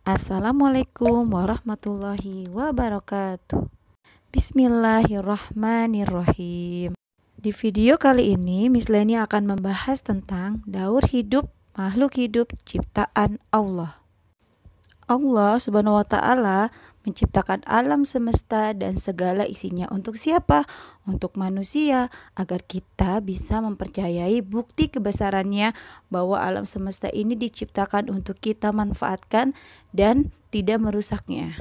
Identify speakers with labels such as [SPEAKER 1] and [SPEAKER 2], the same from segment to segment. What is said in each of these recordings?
[SPEAKER 1] Assalamualaikum warahmatullahi wabarakatuh. Bismillahirrahmanirrahim. Di video kali ini, Miss Leni akan membahas tentang daur hidup makhluk hidup ciptaan Allah. Allah Subhanahu wa Ta'ala menciptakan alam semesta dan segala isinya untuk siapa? Untuk manusia, agar kita bisa mempercayai bukti kebesarannya bahwa alam semesta ini diciptakan untuk kita manfaatkan dan tidak merusaknya.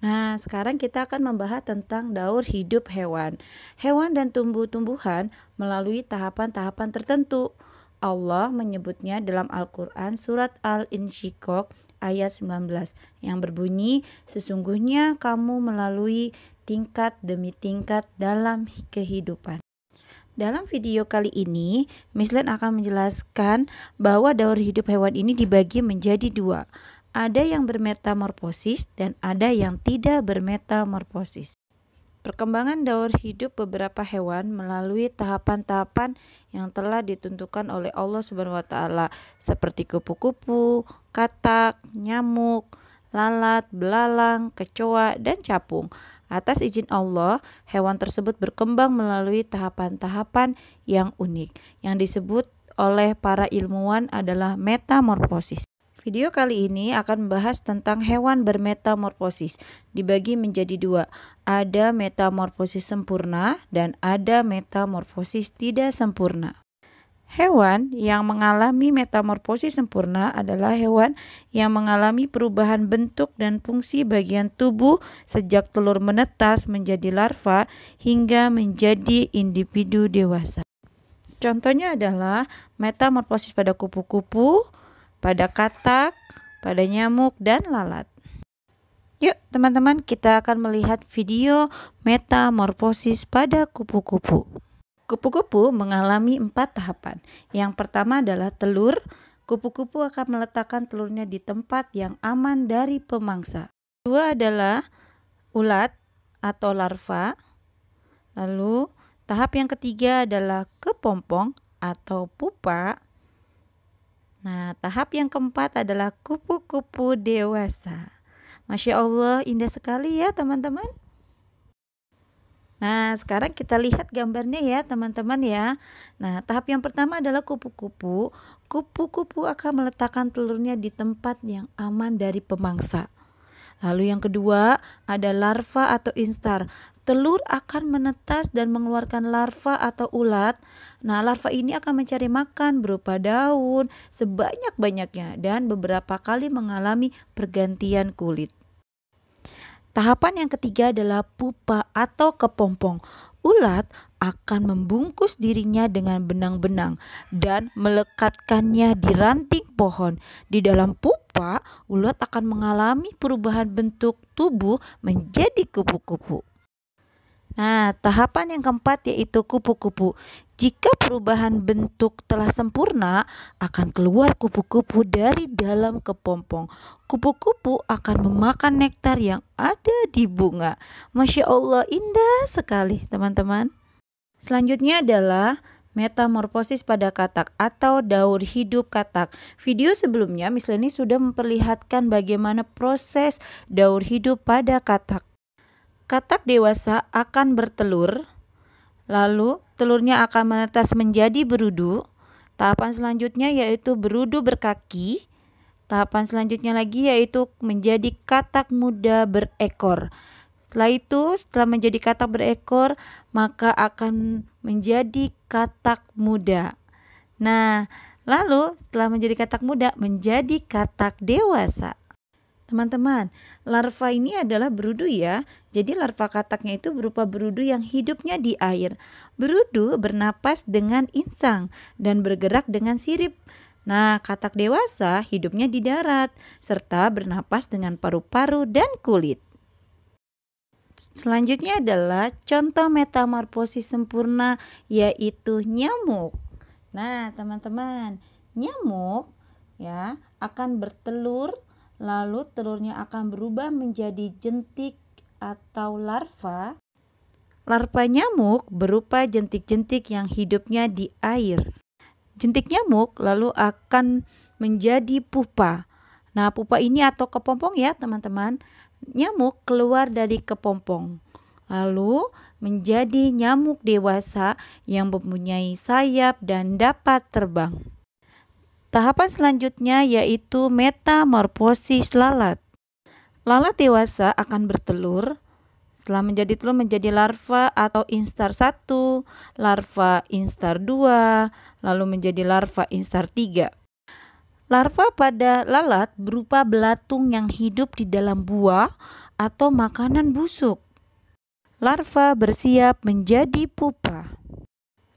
[SPEAKER 1] Nah, sekarang kita akan membahas tentang daur hidup hewan. Hewan dan tumbuh-tumbuhan melalui tahapan-tahapan tertentu. Allah menyebutnya dalam Al-Quran surat Al-Insyiqaq ayat 19 yang berbunyi, sesungguhnya kamu melalui tingkat demi tingkat dalam kehidupan. Dalam video kali ini, Miss Len akan menjelaskan bahwa daur hidup hewan ini dibagi menjadi dua. Ada yang bermetamorfosis dan ada yang tidak bermetamorfosis. Perkembangan daur hidup beberapa hewan melalui tahapan-tahapan yang telah ditentukan oleh Allah Subhanahu wa Ta'ala seperti kupu-kupu, katak, nyamuk, lalat, belalang, kecoa, dan capung. Atas izin Allah, hewan tersebut berkembang melalui tahapan-tahapan yang unik yang disebut oleh para ilmuwan adalah metamorfosis. Video kali ini akan membahas tentang hewan bermetamorfosis. Dibagi menjadi dua. Ada metamorfosis sempurna dan ada metamorfosis tidak sempurna. Hewan yang mengalami metamorfosis sempurna adalah hewan yang mengalami perubahan bentuk dan fungsi bagian tubuh sejak telur menetas menjadi larva hingga menjadi individu dewasa. Contohnya adalah metamorfosis pada kupu-kupu, pada katak, pada nyamuk, dan lalat. Yuk teman-teman, kita akan melihat video metamorfosis pada kupu-kupu. Kupu-kupu mengalami 4 tahapan. Yang pertama adalah telur. Kupu-kupu akan meletakkan telurnya di tempat yang aman dari pemangsa. Kedua adalah ulat atau larva. Lalu tahap yang ketiga adalah kepompong atau pupa. Nah, tahap yang keempat adalah kupu-kupu dewasa. Masya Allah, indah sekali ya teman-teman. Nah, sekarang kita lihat gambarnya ya teman-teman ya. Nah, tahap yang pertama adalah kupu-kupu. Kupu-kupu akan meletakkan telurnya di tempat yang aman dari pemangsa. Lalu yang kedua ada larva atau instar. Telur akan menetas dan mengeluarkan larva atau ulat. Nah, larva ini akan mencari makan berupa daun sebanyak-banyaknya dan beberapa kali mengalami pergantian kulit. Tahapan yang ketiga adalah pupa atau kepompong. Ulat akan membungkus dirinya dengan benang-benang dan melekatkannya di ranting pohon. Di dalam pupa, ulat akan mengalami perubahan bentuk tubuh menjadi kupu-kupu. Nah, tahapan yang keempat yaitu kupu-kupu. Jika perubahan bentuk telah sempurna, akan keluar kupu-kupu dari dalam kepompong. Kupu-kupu akan memakan nektar yang ada di bunga. Masya Allah, indah sekali teman-teman. Selanjutnya adalah metamorfosis pada katak atau daur hidup katak. Video sebelumnya Miss Leni sudah memperlihatkan bagaimana proses daur hidup pada katak. Katak dewasa akan bertelur, lalu telurnya akan menetas menjadi berudu. Tahapan selanjutnya yaitu berudu berkaki. Tahapan selanjutnya lagi yaitu menjadi katak muda berekor. Setelah menjadi katak berekor, maka akan menjadi katak muda. Nah, lalu setelah menjadi katak muda, menjadi katak dewasa. Teman-teman, larva ini adalah berudu ya. Jadi larva kataknya itu berupa berudu yang hidupnya di air. Berudu bernapas dengan insang dan bergerak dengan sirip. Nah, katak dewasa hidupnya di darat serta bernapas dengan paru-paru dan kulit. Selanjutnya adalah contoh metamorfosis sempurna yaitu nyamuk. Nah, teman-teman, nyamuk ya akan bertelur. Lalu telurnya akan berubah menjadi jentik atau larva. Larva nyamuk berupa jentik-jentik yang hidupnya di air. Jentik nyamuk lalu akan menjadi pupa. Nah, pupa ini atau kepompong ya teman-teman, nyamuk keluar dari kepompong, lalu menjadi nyamuk dewasa yang mempunyai sayap dan dapat terbang. Tahapan selanjutnya yaitu metamorfosis lalat. Lalat dewasa akan bertelur. Setelah menjadi telur menjadi larva atau instar 1, larva instar 2, lalu menjadi larva instar 3. Larva pada lalat berupa belatung yang hidup di dalam buah atau makanan busuk. Larva bersiap menjadi pupa.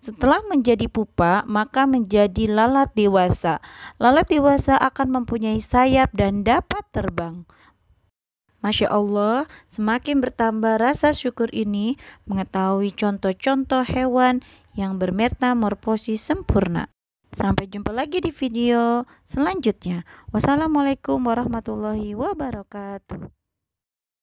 [SPEAKER 1] Setelah menjadi pupa, maka menjadi lalat dewasa. Lalat dewasa akan mempunyai sayap dan dapat terbang. Masya Allah, semakin bertambah rasa syukur ini mengetahui contoh-contoh hewan yang bermetamorfosis sempurna. Sampai jumpa lagi di video selanjutnya. Wassalamualaikum warahmatullahi wabarakatuh.